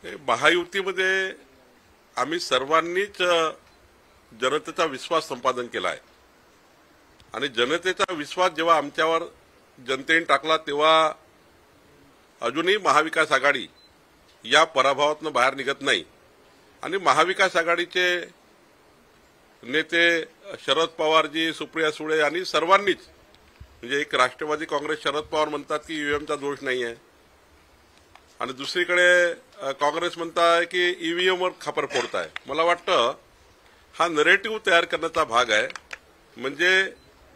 महायुतीमध्ये आम्ही सर्वांनीच जनतेचा विश्वास संपादन केला आहे आणि जनतेचा विश्वास जेव्हा आमच्यावर जनतेने टाकला तेव्हा अजूनही महाविकास आघाडी या पराभवातून बाहेर निघत नाही आणि महाविकास आघाडीचे नेते शरद पवारजी, सुप्रिया सुळे आणि सर्वांनीच म्हणजे एक राष्ट्रवादी काँग्रेस शरद पवार म्हणतात की ईव्हीएमचा दोष नाही आहे आणि दुसरीकडे काँग्रेस म्हणताय की ईव्हीएमवर खापर फोडताय। मला वाटतं हा नरेटिव्ह तयार करण्याचा भाग आहे। म्हणजे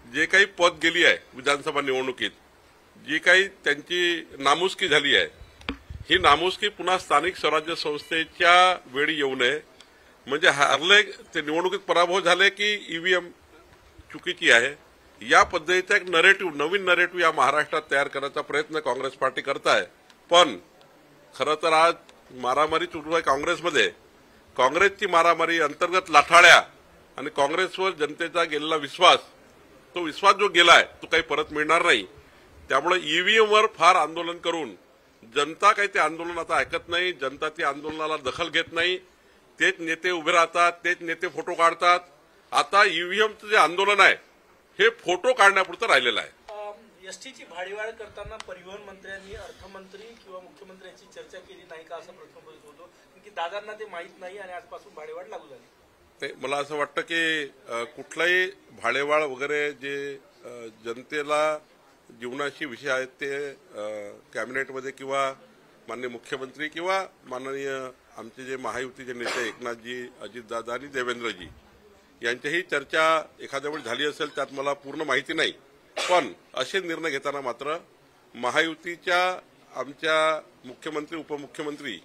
जे काही पद गेली आहे विधानसभा निवडणुकीत, जी काही त्यांची नामुष्की झाली आहे, ही नामुष्की पुन्हा स्थानिक स्वराज्य संस्थेच्या वेळी येऊ नये। म्हणजे हारले ते निवडणुकीत पराभव झाले की ईव्हीएम चुकीची आहे, या पद्धतीचा एक नरेटिव्ह, नवीन नरेटिव्ह या महाराष्ट्रात तयार करण्याचा प्रयत्न काँग्रेस पार्टी करत आहे। पण खरं तर आज मारामारी सुरू आहे काँग्रेसमध्ये। काँग्रेसची मारामारी, अंतर्गत लाठाळ्या आणि काँग्रेसवर जनतेचा गेलेला विश्वास, तो विश्वास जो गेलाय तो काही परत मिळणार नाही। त्यामुळे ईव्हीएमवर फार आंदोलन करून जनता काही ते आंदोलन आता ऐकत नाही, जनता त्या आंदोलनाला दखल घेत नाही। तेच नेते उभे राहतात, तेच नेते फोटो काढतात। आता ईव्हीएमचं जे आंदोलन आहे हे फोटो काढण्यापुरतं राहिलेलं आहे। एसटीची भाडेवाढ करताना परिवहन मंत्र्यांनी अर्थमंत्री किंवा मुख्यमंत्र्यांची चर्चा केली नाही का असा प्रश्न होतो, की दादांना ते माहीत नाही आणि आजपासून भाडेवाढ लागू झाली। मला असं वाटतं की कुठलाही भाडेवाढ वगैरे जे जनतेला जीवनाशी विषय आहेत ते कॅबिनेटमध्ये किंवा माननीय मुख्यमंत्री किंवा माननीय आमचे जे महायुतीचे नेते एकनाथजी, अजितदादा आणि देवेंद्रजी यांच्याही चर्चा एखाद्या वेळी झाली असेल, त्यात मला पूर्ण माहिती नाही। पण असे निर्णय घेताना मात्र महायुतीच्या आमच्या मुख्यमंत्री, उपमुख्यमंत्री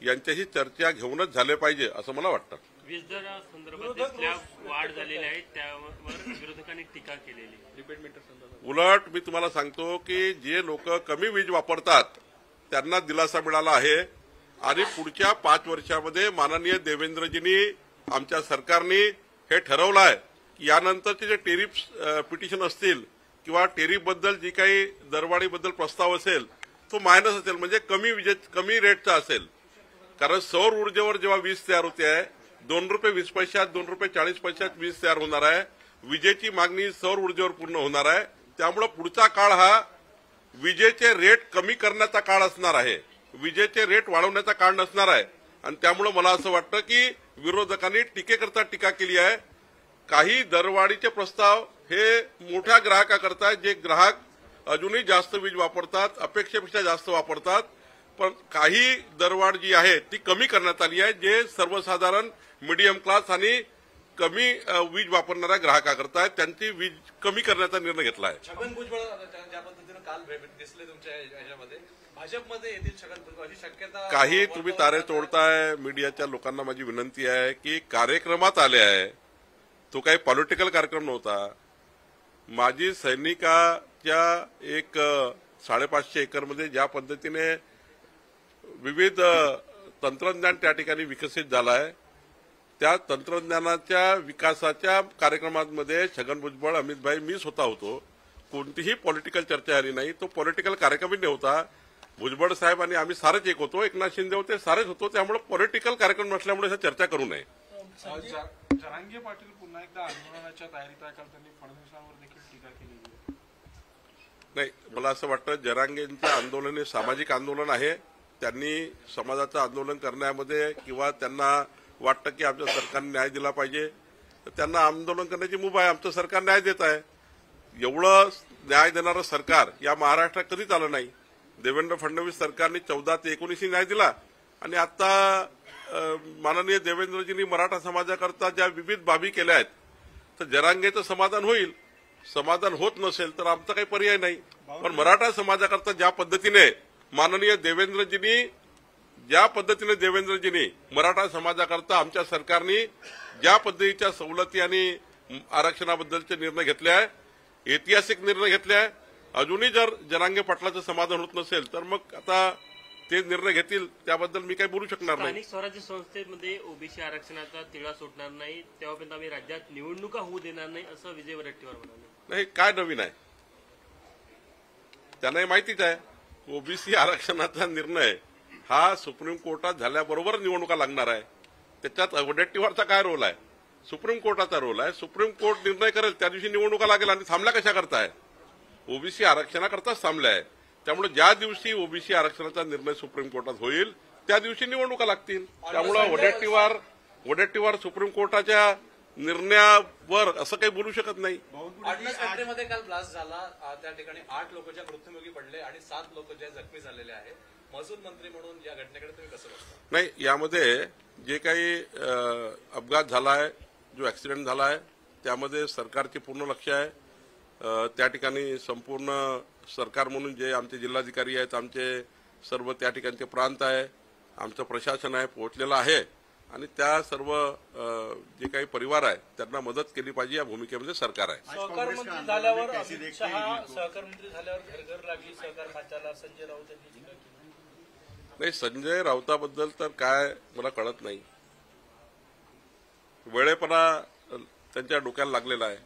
यांच्याशी चर्चा घेऊनच झाले पाहिजे असं मला वाटतं। वीज दरासंदर्भात वाढ झालेली आहे त्यावर विरोधकांनी टीका केलेली। उलट मी तुम्हाला सांगतो की जे लोक कमी वीज वापरतात त्यांना दिलासा मिळाला आहे आणि पुढच्या 5 वर्षामध्ये माननीय देवेंद्रजींनी, आमच्या सरकारने हे ठरवलं आहे की यानंतरचे जे टेरिफ पिटिशन असतील किंवा टेरिफबद्दल जी काही दरवाढीबद्दल प्रस्ताव असेल तो मायनस असेल, म्हणजे कमी रेटचा असेल। कारण सौर ऊर्जेवर जेव्हा वीज तयार होते आहे ₹2.20, ₹2.40 वीज तयार होणार आहे। विजेची मागणी सौर ऊर्जेवर पूर्ण होणार आहे। त्यामुळे पुढचा काळ हा विजेचे रेट कमी करण्याचा काळ असणार आहे, विजेचे रेट वाढवण्याचा काळ नसणार आहे। आणि त्यामुळे मला असं वाटतं की विरोधकांनी टीकेकरता टीका केली आहे। काही दरवाढीचे प्रस्ताव हे मोठ्या ग्राहकाकरता, जे ग्राहक अजूनही जास्त वीज वापरतात, अपेक्षेपेक्षा जास्त वापरतात, पण काही दरवाढ जी आहे ती कमी करण्यात आली आहे, जे सर्वसाधारण मिडियम क्लास आणि कमी वीज वापरणाऱ्या ग्राहकाकरता त्यांची वीज कमी करण्याचा निर्णय घेतला आहे। छगन भुजबळ ज्या पद्धतीने काल दिसले तुमच्या याच्यामध्ये, भाजपमध्ये येतील छगन भुजबळ अशी शक्यता? काही तुम्ही तारे तोडताय। मीडियाच्या लोकांना माझी विनंती आहे की कार्यक्रमात आले आहे, तो काही पॉलिटिकल कार्यक्रम नव्हता। माजी सैनिकाच्या एक 550 एकरमध्ये ज्या पद्धतीने विविध तंत्रज्ञान त्या ठिकाणी विकसित झालं आहे, त्या तंत्रज्ञानाच्या विकासाच्या कार्यक्रमांमध्ये छगन भुजबळ, अमितभाई, मी स्वतः होतो। कोणतीही पॉलिटिकल चर्चा झाली नाही, तो पॉलिटिकल कार्यक्रमही नव्हता। भुजबळ साहेब आणि आम्ही सारेच एक होतो, एकनाथ शिंदे होते, सारेच होतो। त्यामुळे पॉलिटिकल कार्यक्रम नसल्यामुळे असं चर्चा करू नये। जरांगे पाटील पुन्हा एकदा आंदोलनाच्या तयारीत आहे, काल त्यांनी फडणवीसांवर देखील टीका केली आहे। नाही, मला असं वाटतं जरांगेंचं आंदोलन हे सामाजिक आंदोलन आहे। त्यांनी समाजाचं आंदोलन करण्यामध्ये किंवा त्यांना वाटतं की आमच्या सरकारने न्याय दिला पाहिजे तर त्यांना आंदोलन करण्याची मुभा आहे। आमचं सरकार न्याय देत आहे। एवढं न्याय देणारं सरकार या महाराष्ट्रात कधीच आलं नाही। देवेंद्र फडणवीस सरकारने 14 ते 19 न्याय दिला आणि आता माननीय देवेंद्रजींनी मराठा समाजाकरता ज्या विविध बाबी केल्या आहेत, तर जरांगेचं समाधान होईल। समाधान होत नसेल तर आमचा काही पर्याय नाही। पण मराठा समाजाकरता ज्या पद्धतीने माननीय देवेंद्रजींनी मराठा समाजाकरता आमच्या सरकारने ज्या पद्धतीच्या सवलती आणि आरक्षणाबद्दलचे निर्णय घेतले आहे, ऐतिहासिक निर्णय घेतले आहे, अजूनही जर जरांगे पाटलाचं समाधान होत नसेल तर मग आता ते निर्णय घेतील, त्याबद्दल मी काही बोलू शकणार नाही। स्थानिक स्वराज्य संस्थेमध्ये ओबीसी आरक्षणाचा तिळा सुटणार नाही, तेव्हापर्यंत आम्ही राज्यात निवडणुका होऊ देणार नाही असं विजय वडेट्टीवार म्हणाले। नाही, काय नवीन आहे? त्यांनाही माहितीच आहे ओबीसी आरक्षणाचा निर्णय हा सुप्रीम कोर्टात झाल्याबरोबर निवडणुका लागणार आहे. त्याच्यात वडेट्टीवारचा काय रोल आहे? सुप्रीम कोर्टाचा रोल आहे. सुप्रीम कोर्ट निर्णय करेल त्या दिवशी निवडणुका लागेल. आणि थांबल्या कशा करताय? ओबीसी आरक्षणाकरताच थांबल्या आहे. त्यामुळे ज्या दिवशी ओबीसी आरक्षणाचा निर्णय सुप्रीम कोर्टात होईल त्या दिवशी निवडणुका लागतील. त्यामुळे वडेट्टीवार सुप्रीम कोर्टाच्या निर्णयावर असं काही बोलू शकत नाही. ऑर्डिनन्स फॅक्टरीमध्ये काल ब्लास्ट झाला. त्या ठिकाणी 8 लोक ज्या मृत्युमुखी पडले आणि 7 लोक ज्या जखमी झालेले आहेत. महसूल मंत्री म्हणून या घटनेकडे तुम्ही कसं बघता? नाही, यामध्ये जे काही अपघात झाला आहे, जो ऍक्सिडेंट झाला आहे, त्यामध्ये सरकारचे पूर्ण लक्ष आहे. त्या ठिकाणी संपूर्ण सरकार म्हणून जे आमचे जिल्हाधिकारी आहेत, आमचे सर्व त्या ठिकाणचे प्रांत आहे, आमचं प्रशासन आहे, पोहोचलेलं आहे. आणि त्या सर्व जे काही परिवार आहे त्यांना मदत केली पाहिजे या भूमिकेमध्ये सरकार आहे. सहकार मंत्री झाल्यावर अमित शहा सहकार मंत्री झाल्यावर घर लागली सहकार खात्याला. संजय राऊत यांनी टीका केली. नाही, संजय राऊताबद्दल तर काय मला कळत नाही. वेळेपणा त्यांच्या डोक्याला लागलेला आहे.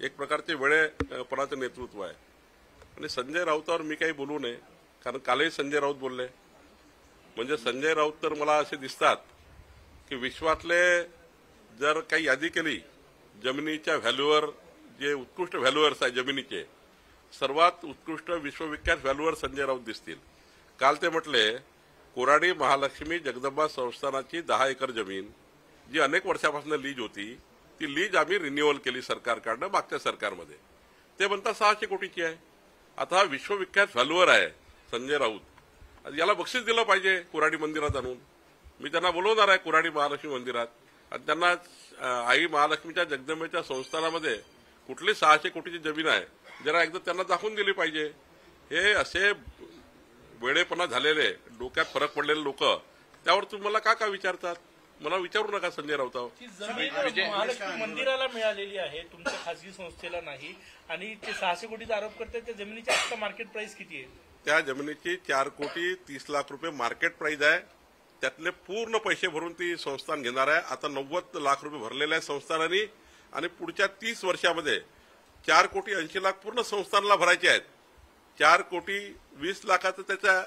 एक प्रकारचे वेळेपणाचं नेतृत्व आहे. आणि संजय राऊतावर मी काही बोलू नये, कारण कालही संजय राऊत बोलले. म्हणजे संजय राऊत तर मला असे दिसतात की विश्वातले जर काही यादी केली जमिनीच्या व्हॅल्यूवर, जे उत्कृष्ट व्हॅल्युअर्स आहे जमिनीचे, सर्वात उत्कृष्ट विश्वविख्यात व्हॅल्युअर संजय राऊत दिसतील. काल ते म्हटले कोराडी महालक्ष्मी जगदंबा संस्थानाची 10 एकर जमीन जी अनेक वर्षापासून लीज होती, ती लीज आम्ही रिन्युअल केली सरकारकडनं मागच्या सरकारमध्ये. ते म्हणतात 600 कोटीची आहे. आता हा विश्वविख्यात व्हॅल्युअर आहे संजय राऊत. याला बक्षीस दिलं पाहिजे कोराडी मंदिरात आणून. मी त्यांना बोलवणार आहे कोराडी महालक्ष्मी मंदिरात आणि त्यांना आई महालक्ष्मीच्या जगदंबेच्या संस्थानामध्ये कुठली 600 कोटीची जमीन आहे जरा एकदा त्यांना दाखवून दिली पाहिजे. हे असे वेळेपणा झालेले, डोक्यात फरक पडलेले लोक त्यावर तुम्हाला का विचारतात? मला विचारू नका संजय राऊतावर. ती जमीन महालक्ष्मी मंदिराला मिळालेली आहे, तुमच्या खासगी संस्थेला नाही. आणि ते 600 कोटीचा आरोप करतात. त्या जमिनीची आता मार्केट प्राइस किती आहे? त्या जमिनीची 4,30,00,000 मार्केट प्राइस आहे. त्यातले पूर्ण पैसे भरून ती संस्थान घेणार आहे. आता 90 लाख रुपये भरलेले आहे संस्थानाने. आणि पुढच्या 30 वर्षामध्ये 4,80,00,000 पूर्ण संस्थानाला भरायचे आहेत. 4,20,00,000 त्याचा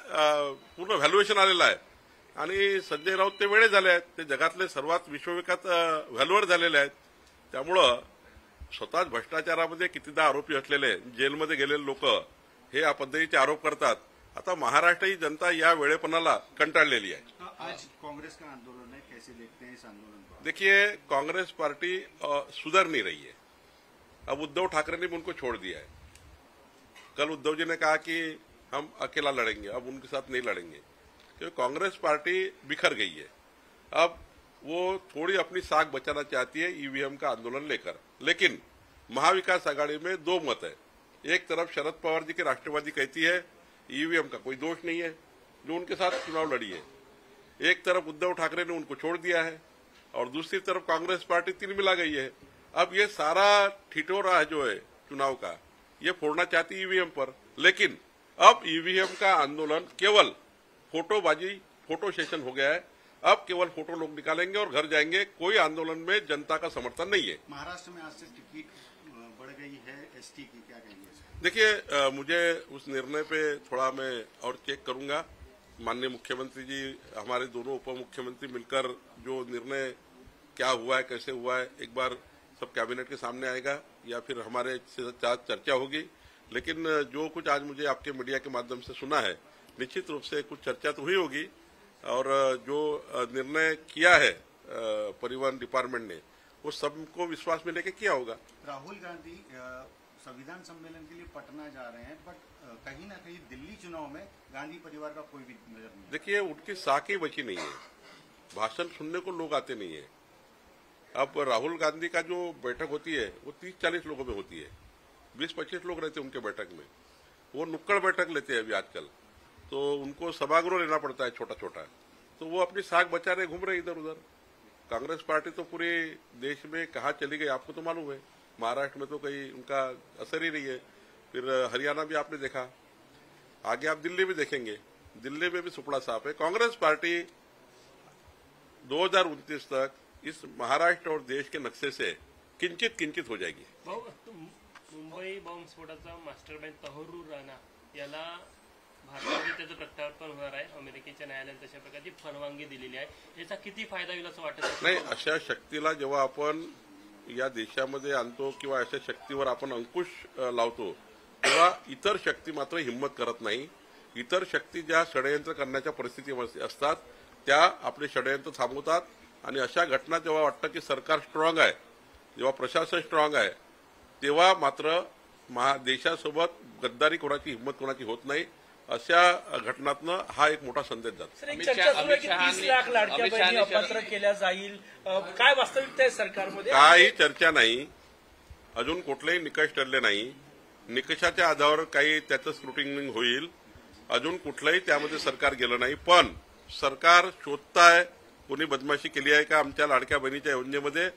पूर्ण व्हॅल्युएशन आलेलं आहे. आणि संजय राऊत ते वेळे झाले आहेत. ते जगातले सर्वात विश्वविख्यात व्हॅल्युअर झालेले आहेत. त्यामुळं स्वतःच भ्रष्टाचारामध्ये कितीदा आरोपी असलेले, जेलमध्ये गेलेले लोक हे या पद्धतीचे आरोप करतात. आता महाराष्ट्र ही जनता या वेळेपणाला कंटाळलेली आहे. आज कांग्रेस का आंदोलन है, कैसे देखते हैं इस आंदोलन को? देखिए, कांग्रेस पार्टी सुधर नहीं रही है. अब उद्धव ठाकरे ने भी उनको छोड़ दिया है. कल उद्धव जी ने कहा कि हम अकेला लड़ेंगे, अब उनके साथ नहीं लड़ेंगे, क्योंकि कांग्रेस पार्टी बिखर गई है. अब वो थोड़ी अपनी साख बचाना चाहती है ईवीएम का आंदोलन लेकर. लेकिन महाविकास आघाड़ी में 2 मत है. एक तरफ शरद पवार जी की राष्ट्रवादी कहती है ईवीएम का कोई दोष नहीं है, जो उनके साथ चुनाव लड़ी है. एक तरफ उद्धव ठाकरे ने उनको छोड़ दिया है और दूसरी तरफ कांग्रेस पार्टी तिलमिला गई है. अब ये सारा ठिठोरा जो है चुनाव का, ये फोड़ना चाहती ईवीएम पर. लेकिन अब ईवीएम का आंदोलन केवल फोटोबाजी, फोटो सेशन हो गया है. अब केवल फोटो लोग निकालेंगे और घर जाएंगे. कोई आंदोलन में जनता का समर्थन नहीं है. महाराष्ट्र में आज से टिकट बढ़ गई है एसटी की, क्या कहेंगे? देखिए, मुझे उस निर्णय पे थोड़ा मैं और चेक करूंगा. माननीय मुख्यमंत्री जी, हमारे दोनों उप मुख्यमंत्री मिलकर जो निर्णय क्या हुआ है, कैसे हुआ है, एक बार सब कैबिनेट के सामने आएगा या फिर हमारे साथ चर्चा होगी. लेकिन जो कुछ आज मुझे आपके मीडिया के माध्यम से सुना है, निश्चित रूप से कुछ चर्चा तो हुई होगी. और जो निर्णय किया है परिवहन डिपार्टमेंट ने, वो सबको विश्वास में लेके किया होगा. राहुल गांधी संविधान सम्मेलन के लिए पटना जा रहे हैं, बट कहीं ना कहीं दिल्ली चुनाव में गांधी परिवार का कोई भी नजर नहीं. देखिए, उनकी साख ही बची नहीं है. भाषण सुनने को लोग आते नहीं है. अब राहुल गांधी का जो बैठक होती है वो 30-40 लोगों में होती है. 20-25 लोग रहते हैं उनके बैठक में. वो नुक्कड़ बैठक लेते हैं अभी आजकल. तो उनको सभागृह लेना पड़ता है छोटा छोटा. तो वो अपनी साख बचा रहे, घूम रहे इधर उधर. कांग्रेस पार्टी तो पूरे देश में कहाँ चली गई आपको तो मालूम है. महाराष्ट्र में तो कहीं उनका असर ही नहीं है. फिर हरियाणा भी आपने देखा, आगे आप दिल्ली भी देखेंगे, दिल्ली में भी सुपड़ा साफ है. कांग्रेस पार्टी 2029 तक इस महाराष्ट्र और देश के नक्शे से किंचित हो जाएगी. मुंबई बॉम्बस्फोटाचा मास्टरमाइंड तहरूर राणा याला भारतामध्ये त्याचं प्रत्यावर्तन होणार आहे. अमेरिकेच्या न्यायालयाने तशा प्रकारची परवानगी दिलेली आहे. याचा किती फायदा होईल असं वाटत नाही, अशा शक्तीला जेव्हा आपण या देशामध्ये आणतो किंवा अशा शक्तीवर आपण अंकुश लावतो तेव्हा इतर शक्ती मात्र हिंमत करत नाही. इतर शक्ती ज्या षडयंत्र करण्याच्या परिस्थितीमध्ये असतात त्या आपले षडयंत्र थांबवतात आणि अशा घटना जेव्हा वाटतं की सरकार स्ट्रॉंग आहे, जेव्हा प्रशासन स्ट्रॉंग आहे, तेव्हा मात्र देशासोबत गद्दारी कोणाची हिंमत कोणाची होत नाही. अशा घटनातनं हा एक मोठा संदेश जातो. सर, एक चर्चा सुरू आहे की 30 लाख लाडक्या बहिणी अपात्र केल्या जाईल. काय वास्तविकता आहे सरकारमध्ये? काही चर्चा नाही, अजून कुठलेही निकष ठरले नाही. निकषाच्या आधारावर काही त्याचं स्क्रुटिनिंग होईल. अजून कुठलंही त्यामध्ये सरकार गेलं नाही. पण सरकार शोधताय कोणी बदमाशी केली आहे का आमच्या लाडक्या बहिणीच्या योजनेमध्ये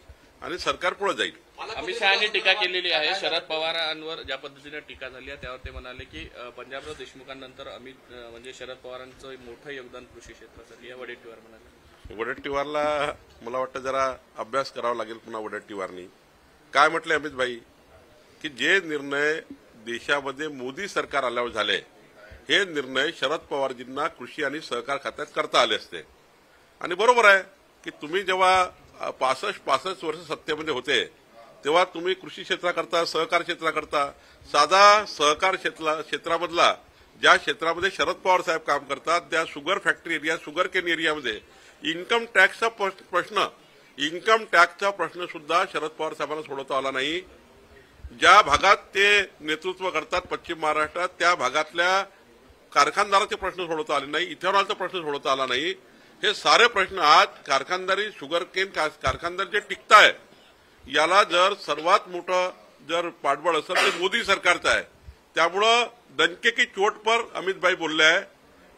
आणि सरकार पुढे जाईल. अमित शहानी टीका केलेली आहे. शरद पवारांवर ज्या पद्धतीने टीका झाली आहे त्यावर ते म्हणाले की पंजाबराव देशमुखांनंतर म्हणजे शरद पवारांचं मोठं योगदान कृषी क्षेत्रासाठी या वडेट्टीवार म्हणाले. वडेट्टीवारला मला वाटतं जरा अभ्यास करावा लागेल पुन्हा वडेट्टीवारनी. काय म्हटले अमित भाई की जे निर्णय देशामध्ये मोदी सरकार आल्यावर झाले हे निर्णय शरद पवारजींना कृषी आणि सहकार खात्यात करता आले असते. आणि बरोबर आहे की तुम्ही जेव्हा 65 वर्ष सत्तेमध्ये होते तेव्हा तुम्ही कृषी क्षेत्राकरता सहकार क्षेत्राकरता साधा सहकार क्षेत्रामधला ज्या क्षेत्रामध्ये शरद पवार साहेब काम करतात त्या sugar factory area sugar cane एरियामध्ये इन्कम टॅक्सचा प्रश्न सुद्धा शरद पवार साहेबांना सोडवता आला नाही. ज्या भागात ते नेतृत्व करतात पश्चिम महाराष्ट्रात त्या भागातल्या कारखानदाराचे प्रश्न सोडवता आले नाही. इथेनॉलचा प्रश्न सोडवता आला नाही. हे सारे प्रश्न आज कारखानदारी शुगर केन कारखानदार जे टिकताय याला जर सर्वात मोठं जर पाठबळ असेल तर मोदी सरकारचं आहे. त्यामुळं डंके की चोट पर अमित भाई बोलले आहे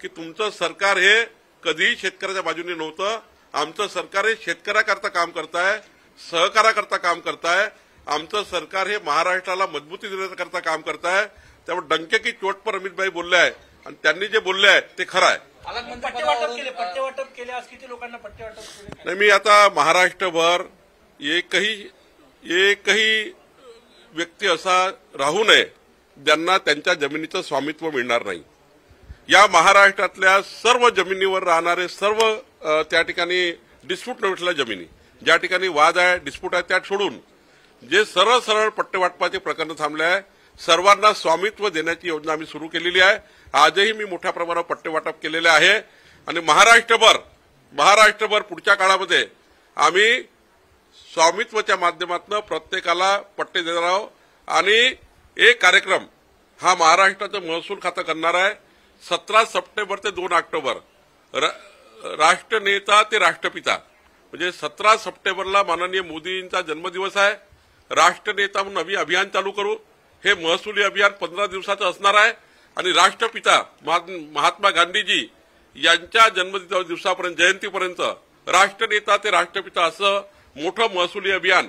की तुमचं सरकार हे कधीही शेतकऱ्याच्या बाजूने नव्हतं. आमचं सरकार हे शेतकऱ्याकरता काम करताय, सहकाराकरता काम करताय. आमचं सरकार हे महाराष्ट्राला मजबूती देण्याकरता काम करताय. त्यामुळे डंके की चोट पर अमित भाई बोलले आहे आणि त्यांनी जे बोलले आहे ते खरं आहे. पट्टेवाटप केले आज किती लोकांना पट्टेवाटप केले? नाही, मी आता महाराष्ट्रभर एकही व्यक्ती असा राहू नये ज्यांना त्यांच्या जमिनीचं स्वामित्व मिळणार नाही. या महाराष्ट्रातल्या सर्व जमिनीवर राहणारे सर्व त्या ठिकाणी डिस्प्यूट नसलेल्या जमिनी ज्या ठिकाणी वाद आहे डिस्प्यूट आहे त्या सोडून जे सरळ सरळ पट्टेवाटपाचे प्रकरण थांबले आहे सर्वांना स्वामित्व देण्याची योजना आम्ही सुरू केलेली आहे. आजही मी मोठ्या प्रमाणावर पट्टेवाटप केलेले आहे आणि महाराष्ट्रभर पुढच्या काळामध्ये आम्ही स्वामित्वाच्या माध्यमातून प्रत्येकाला पट्टे देणार आहोत. आणि एक कार्यक्रम हा महाराष्ट्राचं महसूल खातं करणार आहे. 17 सप्टेंबर ते 2 ऑक्टोबर राष्ट्रनेता ते राष्ट्रपिता म्हणजे 17 सप्टेंबरला माननीय मोदींचा जन्मदिवस आहे. राष्ट्रनेता म्हणून आम्ही अभियान चालू करू. हे महसुली अभियान 15 दिवसाचं असणार आहे आणि राष्ट्रपिता महात्मा गांधीजी यांच्या जन्मदिवसापर्यंत जयंतीपर्यंत राष्ट्रनेता ते राष्ट्रपिता असं मोठं महसुली अभियान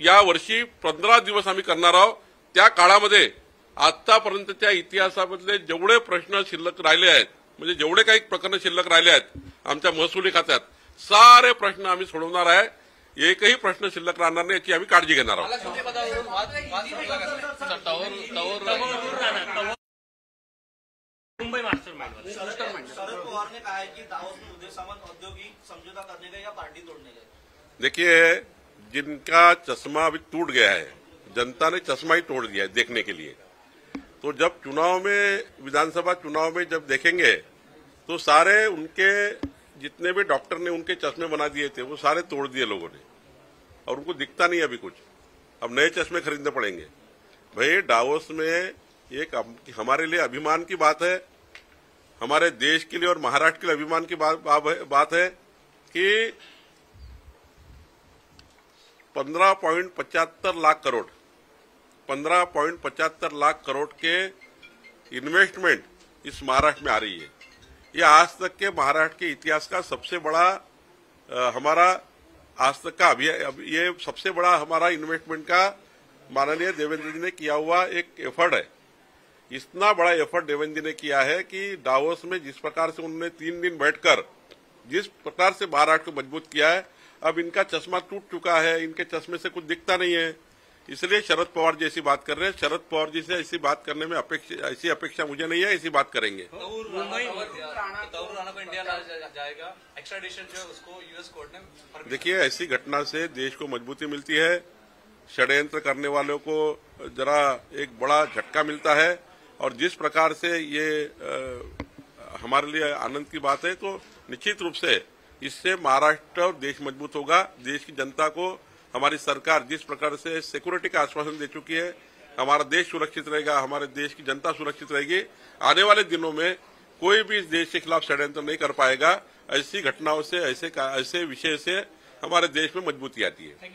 या वर्षी 15 दिवस आम्ही करणार आहोत. त्या काळामध्ये आतापर्यंतच्या इतिहासामधले जेवढे प्रश्न शिल्लक राहिले आहेत म्हणजे जेवढे काही प्रकरण शिल्लक राहिले आहेत आमच्या महसुली खात्यात सारे प्रश्न आम्ही सोडवणार आहे. एकही प्रश्न शिल्लक राहणार नाही याची आम्ही काळजी घेणार आहोत. मुंबई मास्टर माइंड शरद पवार ने कहा है कि दावोस में उदय सामंत औद्योगिक समझौता करने गए या पार्टी तोड़ने गए. देखिए, जिनका चश्मा अभी टूट गया है, जनता ने चश्मा ही तोड़ दिया है देखने के लिए. तो जब चुनाव में विधानसभा चुनाव में जब देखेंगे तो सारे उनके जितने भी डॉक्टर ने उनके चश्मे बना दिए थे वो सारे तोड़ दिए लोगों ने और उनको दिखता नहीं अभी कुछ. अब नए चश्मे खरीदने पड़ेंगे. भाई डावोस में एक हमारे लिए अभिमान की बात है, हमारे देश के लिए और महाराष्ट्र के लिए अभिमान की बात है कि 15.75 लाख करोड़ 15.75 लाख करोड़ के इन्वेस्टमेंट इस महाराष्ट्र में आ रही है. ये आज तक के महाराष्ट्र के इतिहास का सबसे बड़ा हमारा आज तक का ये सबसे बड़ा हमारा इन्वेस्टमेंट का माननीय देवेंद्र जी ने किया हुआ एक एफर्ट है. इतना बड़ा एफर्ट देवेंद्र जी ने किया है कि डावोस में जिस प्रकार से उन्होंने 3 दिन बैठकर जिस प्रकार से महाराष्ट्र को मजबूत किया है, अब इनका चश्मा टूट चुका है, इनके चश्मे से कुछ दिखता नहीं है. इसलिए शरद पवार जी ऐसी बात कर रहे हैं। शरद पवार जी से ऐसी बात करने में ऐसी अपेक्षा मुझे नहीं है, ऐसी बात करेंगे। तौर राणा को इंडिया जाएगा, एक्स्ट्राडिशन जो है उसको यूएस कोर्ट ने permission देखिए, ऐसी घटना से देश को मजबूती मिलती है, षड्यंत्र करने वालों को जरा एक बड़ा झटका मिलता है, और जिस प्रकार से ये हमारे लिए आनंद की बात है, तो निश्चित रूप से इससे महाराष्ट्र और देश मजबूत होगा। देश की जनता को हमारी सरकार जिस प्रकार से सिक्योरिटी का आश्वासन दे चुकी है, हमारा देश सुरक्षित रहेगा, हमारे देश की जनता सुरक्षित रहेगी। आने वाले दिनों में कोई भी इस देश के खिलाफ षड्यंत्र नहीं कर पाएगा। ऐसी घटनाओं से, ऐसे विषय से हमारे देश में मजबूती आती है।